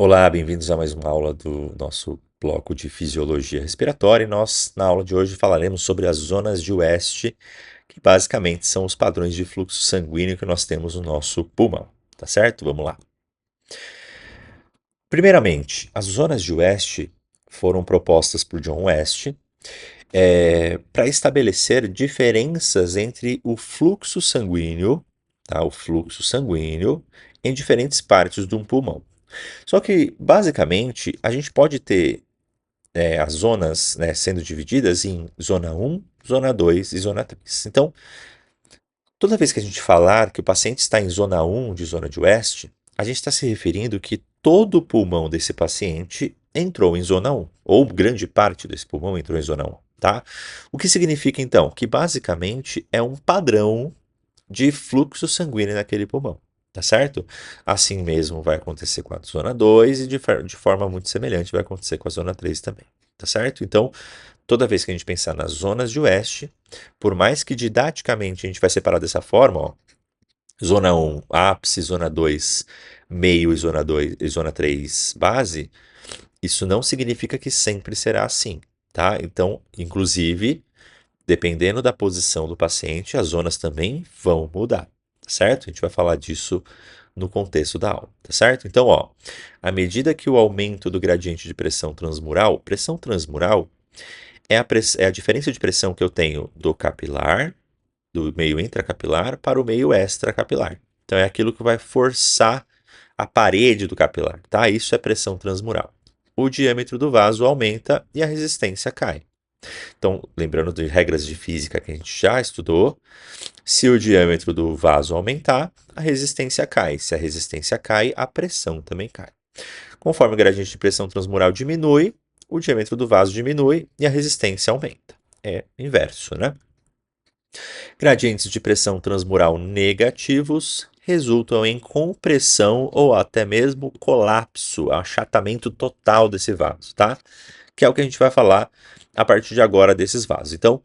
Olá, bem-vindos a mais uma aula do nosso bloco de fisiologia respiratória. E nós, na aula de hoje, falaremos sobre as zonas de West, que basicamente são os padrões de fluxo sanguíneo que nós temos no nosso pulmão. Tá certo? Vamos lá. Primeiramente, as zonas de West foram propostas por John West para estabelecer diferenças entre o fluxo sanguíneo, tá? O fluxo sanguíneo em diferentes partes de um pulmão. Só que, basicamente, a gente pode ter as zonas, né, sendo divididas em zona 1, zona 2 e zona 3. Então, toda vez que a gente falar que o paciente está em zona 1 de zona de West, a gente está se referindo que todo o pulmão desse paciente entrou em zona 1, ou grande parte desse pulmão entrou em zona 1, tá? O que significa, então, que basicamente é um padrão de fluxo sanguíneo naquele pulmão, tá certo? Assim mesmo vai acontecer com a zona 2 e de forma muito semelhante vai acontecer com a zona 3 também, tá certo? Então, toda vez que a gente pensar nas zonas de West, por mais que didaticamente a gente vai separar dessa forma, ó, zona 1 ápice, zona 2 meio e zona 3 base, isso não significa que sempre será assim, tá? Então, inclusive, dependendo da posição do paciente, as zonas também vão mudar, tá certo? A gente vai falar disso no contexto da aula, tá certo? Então, ó, à medida que o aumento do gradiente de pressão transmural é a diferença de pressão que eu tenho do capilar, do meio intracapilar, para o meio extracapilar. Então, é aquilo que vai forçar a parede do capilar, tá? Isso é pressão transmural. O diâmetro do vaso aumenta e a resistência cai. Então, lembrando de regras de física que a gente já estudou, se o diâmetro do vaso aumentar, a resistência cai. Se a resistência cai, a pressão também cai. Conforme o gradiente de pressão transmural diminui, o diâmetro do vaso diminui e a resistência aumenta. É inverso, né? Gradientes de pressão transmural negativos resultam em compressão ou até mesmo colapso, achatamento total desse vaso, tá? Que é o que a gente vai falar a partir de agora desses vasos. Então,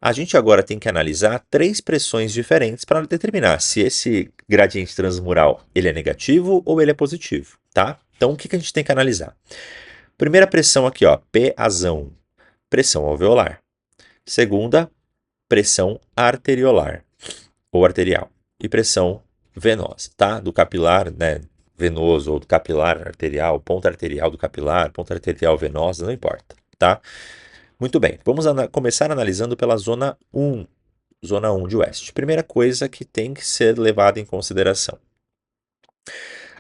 a gente agora tem que analisar três pressões diferentes para determinar se esse gradiente transmural ele é negativo ou ele é positivo, tá? Então, o que a gente tem que analisar? Primeira pressão aqui, ó, PAzão, pressão alveolar. Segunda, pressão arteriolar ou arterial e pressão venosa, tá? Do capilar, né, venoso ou do capilar arterial, ponta arterial do capilar, ponta arterial venosa, não importa, tá? Muito bem, vamos começar analisando pela zona 1 de West. Primeira coisa que tem que ser levada em consideração.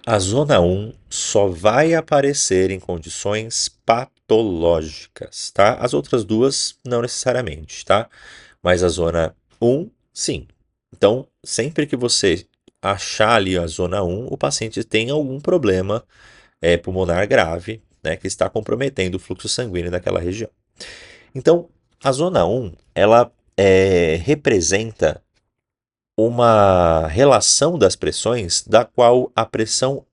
A zona 1 só vai aparecer em condições patológicas, tá? As outras duas não necessariamente, tá? Mas a zona 1, sim. Então, sempre que você achar ali a zona 1, o paciente tem algum problema pulmonar grave, né, que está comprometendo o fluxo sanguíneo daquela região. Então, a zona 1, ela representa uma relação das pressões da qual a pressão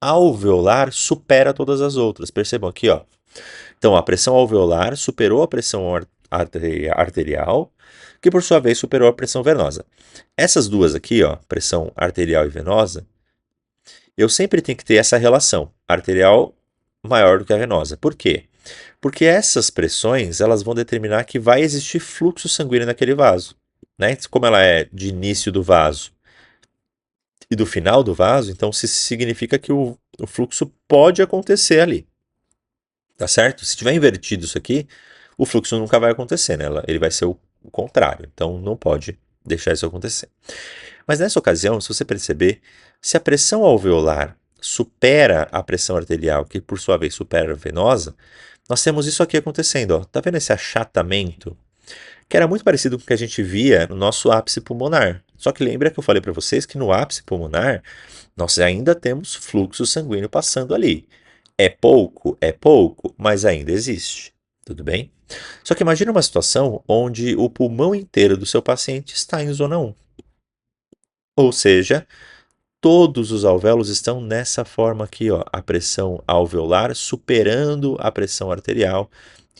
alveolar supera todas as outras. Percebam aqui, ó. Então, a pressão alveolar superou a pressão arterial, que por sua vez superou a pressão venosa. Essas duas aqui, ó, pressão arterial e venosa, eu sempre tenho que ter essa relação, arterial maior do que a venosa. Por quê? Porque essas pressões elas vão determinar que vai existir fluxo sanguíneo naquele vaso. Né? Como ela é de início do vaso e do final do vaso, então isso significa que o fluxo pode acontecer ali. Tá certo? Se tiver invertido isso aqui, o fluxo nunca vai acontecer, né? Ele vai ser o contrário. Então não pode deixar isso acontecer. Mas nessa ocasião, se você perceber, se a pressão alveolar supera a pressão arterial, que por sua vez supera a venosa, nós temos isso aqui acontecendo. Ó. Tá vendo esse achatamento? Que era muito parecido com o que a gente via no nosso ápice pulmonar. Só que lembra que eu falei para vocês que no ápice pulmonar nós ainda temos fluxo sanguíneo passando ali. É pouco, mas ainda existe. Tudo bem? Só que imagine uma situação onde o pulmão inteiro do seu paciente está em zona 1. Ou seja, todos os alvéolos estão nessa forma aqui, ó, a pressão alveolar superando a pressão arterial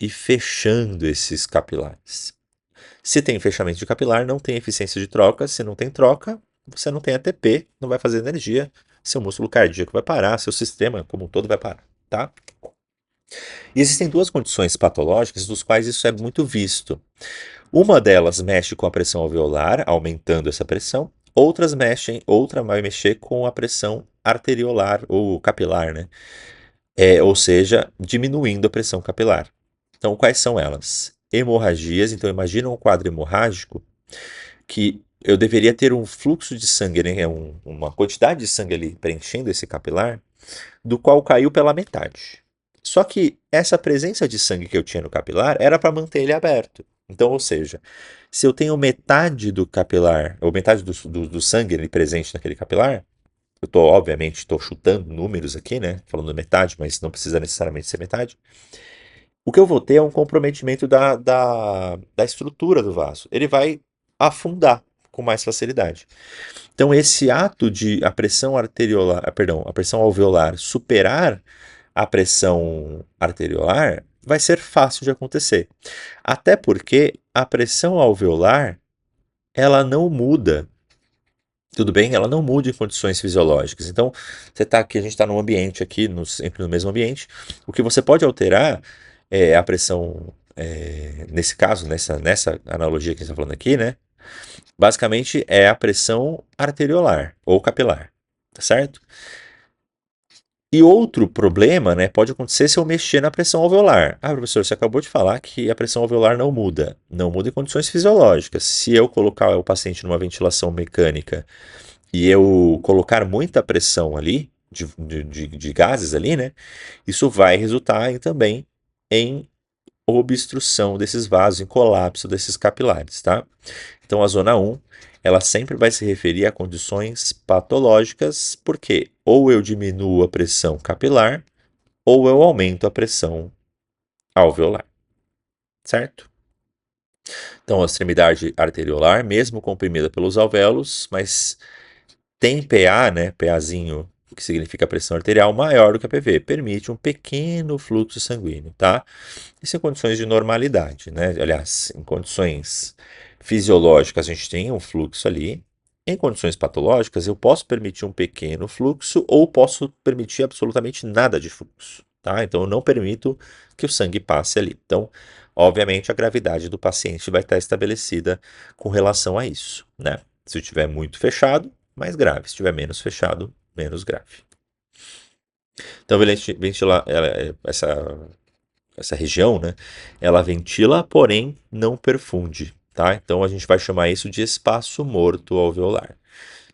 e fechando esses capilares. Se tem fechamento de capilar, não tem eficiência de troca. Se não tem troca, você não tem ATP, não vai fazer energia, seu músculo cardíaco vai parar, seu sistema como um todo vai parar, tá? E existem duas condições patológicas dos quais isso é muito visto. Uma delas mexe com a pressão alveolar, aumentando essa pressão. Outra vai mexer com a pressão arteriolar ou capilar, né? Ou seja, diminuindo a pressão capilar. Então, quais são elas? Hemorragias. Então, imagina um quadro hemorrágico que eu deveria ter um fluxo de sangue, né? Uma quantidade de sangue ali preenchendo esse capilar, do qual caiu pela metade. Só que essa presença de sangue que eu tinha no capilar era para manter ele aberto. Então, ou seja, se eu tenho metade do capilar, ou metade do sangue ali presente naquele capilar, eu estou, obviamente, estou chutando números aqui, né? Falando metade, mas não precisa necessariamente ser metade. O que eu vou ter é um comprometimento da estrutura do vaso. Ele vai afundar com mais facilidade. Então, esse ato de a pressão arteriolar, perdão, a pressão alveolar superar a pressão arteriolar vai ser fácil de acontecer. Até porque a pressão alveolar, ela não muda. Tudo bem? Ela não muda em condições fisiológicas. Então, você tá aqui, a gente está num ambiente aqui, sempre no mesmo ambiente. O que você pode alterar é a pressão, nesse caso, nessa analogia que a gente está falando aqui, né? Basicamente é a pressão arteriolar ou capilar, tá certo? E outro problema, né, pode acontecer se eu mexer na pressão alveolar. Ah, professor, você acabou de falar que a pressão alveolar não muda. Não muda em condições fisiológicas. Se eu colocar o paciente numa ventilação mecânica e eu colocar muita pressão ali, de gases ali, né, isso vai resultar também em obstrução desses vasos, em colapso desses capilares, tá? Então, a zona 1, ela sempre vai se referir a condições patológicas, porque ou eu diminuo a pressão capilar, ou eu aumento a pressão alveolar, certo? Então, a extremidade arteriolar, mesmo comprimida pelos alvéolos, mas tem PA, né, PAzinho, que significa pressão arterial, maior do que a PV, permite um pequeno fluxo sanguíneo, tá? Isso em condições de normalidade, né? Aliás, em condições fisiológicas a gente tem um fluxo ali. Em condições patológicas eu posso permitir um pequeno fluxo ou posso permitir absolutamente nada de fluxo, tá? Então eu não permito que o sangue passe ali. Então, obviamente a gravidade do paciente vai estar estabelecida com relação a isso, né? Se eu estiver muito fechado, mais grave. Se estiver menos fechado, menos grave. Então, ventilar essa região, né, ela ventila, porém não perfunde, tá? Então a gente vai chamar isso de espaço morto alveolar.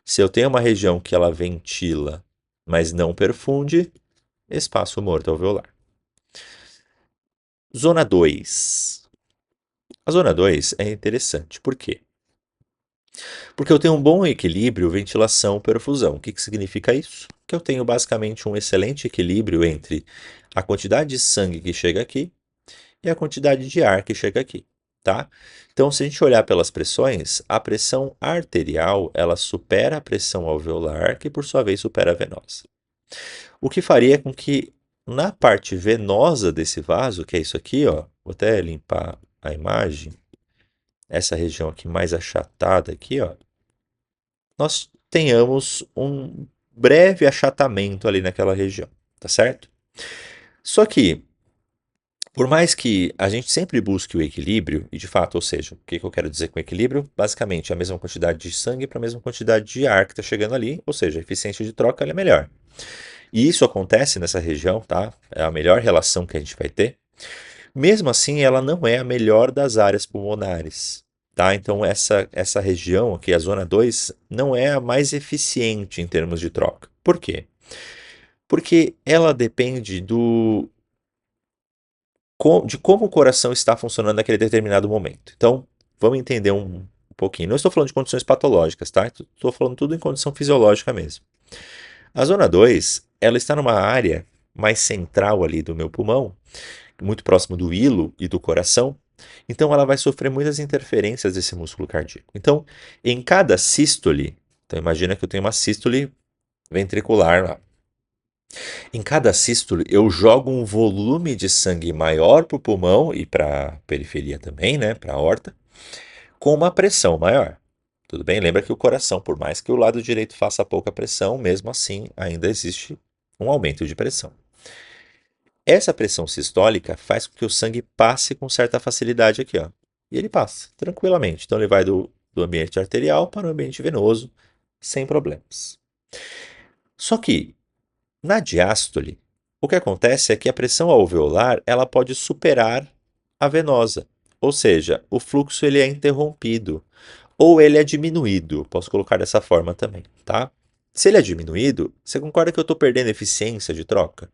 Se eu tenho uma região que ela ventila, mas não perfunde, espaço morto alveolar. Zona 2. A zona 2 é interessante. Por quê? Porque eu tenho um bom equilíbrio ventilação-perfusão. O que significa isso? Que eu tenho basicamente um excelente equilíbrio entre a quantidade de sangue que chega aqui e a quantidade de ar que chega aqui, tá? Então, se a gente olhar pelas pressões, a pressão arterial, ela supera a pressão alveolar, que por sua vez supera a venosa. O que faria com que na parte venosa desse vaso, que é isso aqui, ó, vou até limpar a imagem, essa região aqui mais achatada aqui, ó, nós tenhamos um breve achatamento ali naquela região, tá certo? Só que por mais que a gente sempre busque o equilíbrio, e de fato, ou seja, o que eu quero dizer com equilíbrio? Basicamente, a mesma quantidade de sangue para a mesma quantidade de ar que está chegando ali, ou seja, a eficiência de troca é melhor. E isso acontece nessa região, tá? É a melhor relação que a gente vai ter. Mesmo assim, ela não é a melhor das áreas pulmonares, tá? Então, essa região aqui, a zona 2, não é a mais eficiente em termos de troca. Por quê? Porque ela depende de como o coração está funcionando naquele determinado momento. Então, vamos entender um pouquinho. Não estou falando de condições patológicas, tá? Estou falando tudo em condição fisiológica mesmo. A zona 2, ela está numa área mais central ali do meu pulmão, muito próximo do hilo e do coração. Então, ela vai sofrer muitas interferências desse músculo cardíaco. Então, em cada sístole, então imagina que eu tenho uma sístole ventricular lá. Em cada sístole, eu jogo um volume de sangue maior para o pulmão e para a periferia também, né, para a aorta, com uma pressão maior. Tudo bem? Lembra que o coração, por mais que o lado direito faça pouca pressão, mesmo assim ainda existe um aumento de pressão. Essa pressão sistólica faz com que o sangue passe com certa facilidade aqui, ó. E ele passa tranquilamente. Então ele vai do ambiente arterial para o ambiente venoso sem problemas. Só que na diástole, o que acontece é que a pressão alveolar ela pode superar a venosa, ou seja, o fluxo ele é interrompido ou ele é diminuído. Posso colocar dessa forma também, tá? Se ele é diminuído, você concorda que eu estou perdendo eficiência de troca?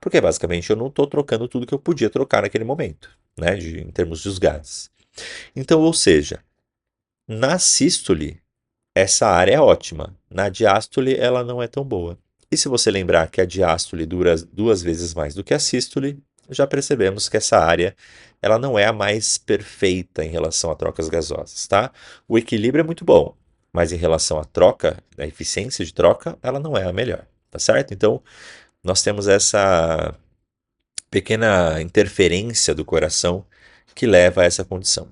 Porque basicamente eu não estou trocando tudo que eu podia trocar naquele momento, né, em termos dos gases. Então, ou seja, na sístole, essa área é ótima. Na diástole, ela não é tão boa. E se você lembrar que a diástole dura 2 vezes mais do que a sístole, já percebemos que essa área ela não é a mais perfeita em relação a trocas gasosas, tá? O equilíbrio é muito bom, mas em relação à troca, a eficiência de troca, ela não é a melhor, tá certo? Então, nós temos essa pequena interferência do coração que leva a essa condição.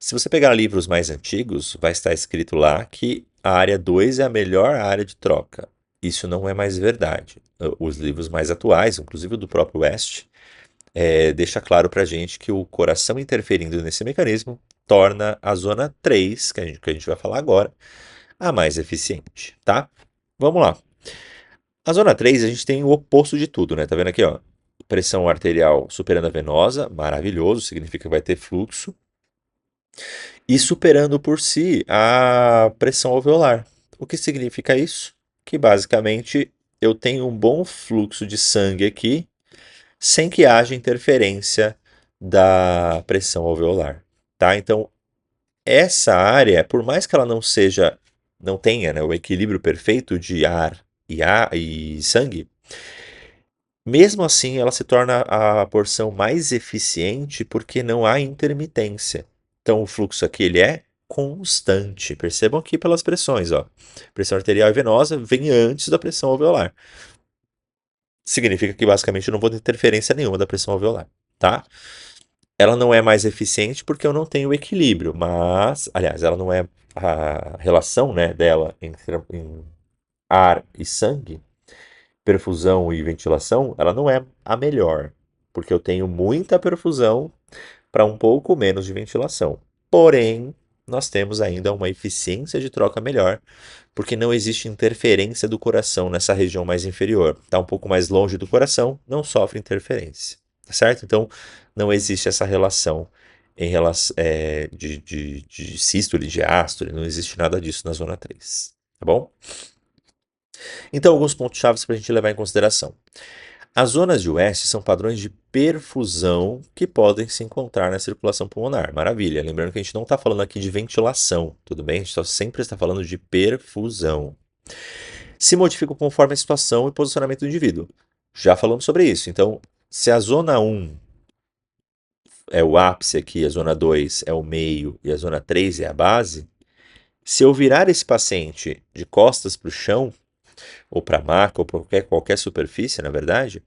Se você pegar livros mais antigos, vai estar escrito lá que a área 2 é a melhor área de troca. Isso não é mais verdade. Os livros mais atuais, inclusive o do próprio West, deixa claro para a gente que o coração interferindo nesse mecanismo torna a zona 3, que a gente vai falar agora, a mais eficiente, tá? Vamos lá. A zona 3 a gente tem o oposto de tudo, né? Tá vendo aqui, ó? Pressão arterial superando a venosa, maravilhoso, significa que vai ter fluxo e superando por si a pressão alveolar. O que significa isso? Que basicamente eu tenho um bom fluxo de sangue aqui, sem que haja interferência da pressão alveolar, tá? Então, essa área, por mais que ela não tenha, né, o equilíbrio perfeito de ar e sangue, mesmo assim ela se torna a porção mais eficiente porque não há intermitência. Então o fluxo aqui ele é constante. Percebam aqui pelas pressões, ó. Pressão arterial e venosa vem antes da pressão alveolar. Significa que basicamente eu não vou ter interferência nenhuma da pressão alveolar, tá? Ela não é mais eficiente porque eu não tenho equilíbrio, mas, aliás, ela não é a relação, né, dela em ar e sangue, perfusão e ventilação, ela não é a melhor, porque eu tenho muita perfusão para um pouco menos de ventilação. Porém, nós temos ainda uma eficiência de troca melhor, porque não existe interferência do coração nessa região mais inferior. Está um pouco mais longe do coração, não sofre interferência, tá certo? Então, não existe essa relação em relação, de sístole, de diástole, não existe nada disso na zona 3, tá bom? Então, alguns pontos chaves para a gente levar em consideração. As zonas de West são padrões de perfusão que podem se encontrar na circulação pulmonar. Maravilha. Lembrando que a gente não está falando aqui de ventilação, tudo bem? A gente sempre está falando de perfusão. Se modificam conforme a situação e posicionamento do indivíduo. Já falamos sobre isso. Então, se a zona 1 é o ápice aqui, a zona 2 é o meio e a zona 3 é a base, se eu virar esse paciente de costas para o chão, ou para a maca, ou para qualquer superfície, na verdade,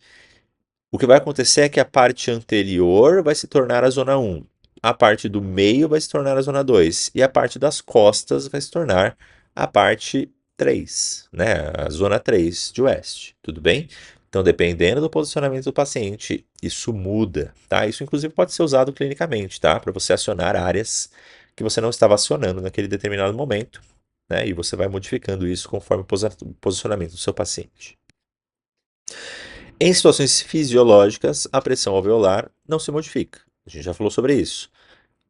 o que vai acontecer é que a parte anterior vai se tornar a zona 1, a parte do meio vai se tornar a zona 2 e a parte das costas vai se tornar a parte 3, né? A zona 3 de West, tudo bem? Então, dependendo do posicionamento do paciente, isso muda, tá? Isso inclusive pode ser usado clinicamente, tá? Para você acionar áreas que você não estava acionando naquele determinado momento, né? E você vai modificando isso conforme o posicionamento do seu paciente. Em situações fisiológicas, a pressão alveolar não se modifica. A gente já falou sobre isso.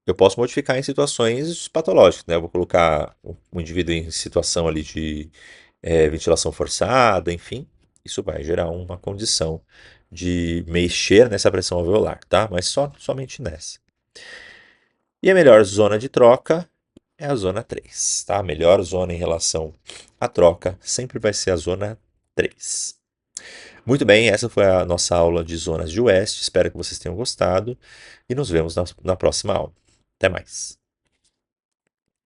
Eu posso modificar em situações patológicas, né? Eu vou colocar um indivíduo em situação ali de ventilação forçada, enfim. Isso vai gerar uma condição de mexer nessa pressão alveolar, tá? Mas somente nessa. E a melhor zona de troca é a zona 3, tá? A melhor zona em relação à troca sempre vai ser a zona 3. Muito bem, essa foi a nossa aula de zonas de West. Espero que vocês tenham gostado e nos vemos na próxima aula. Até mais.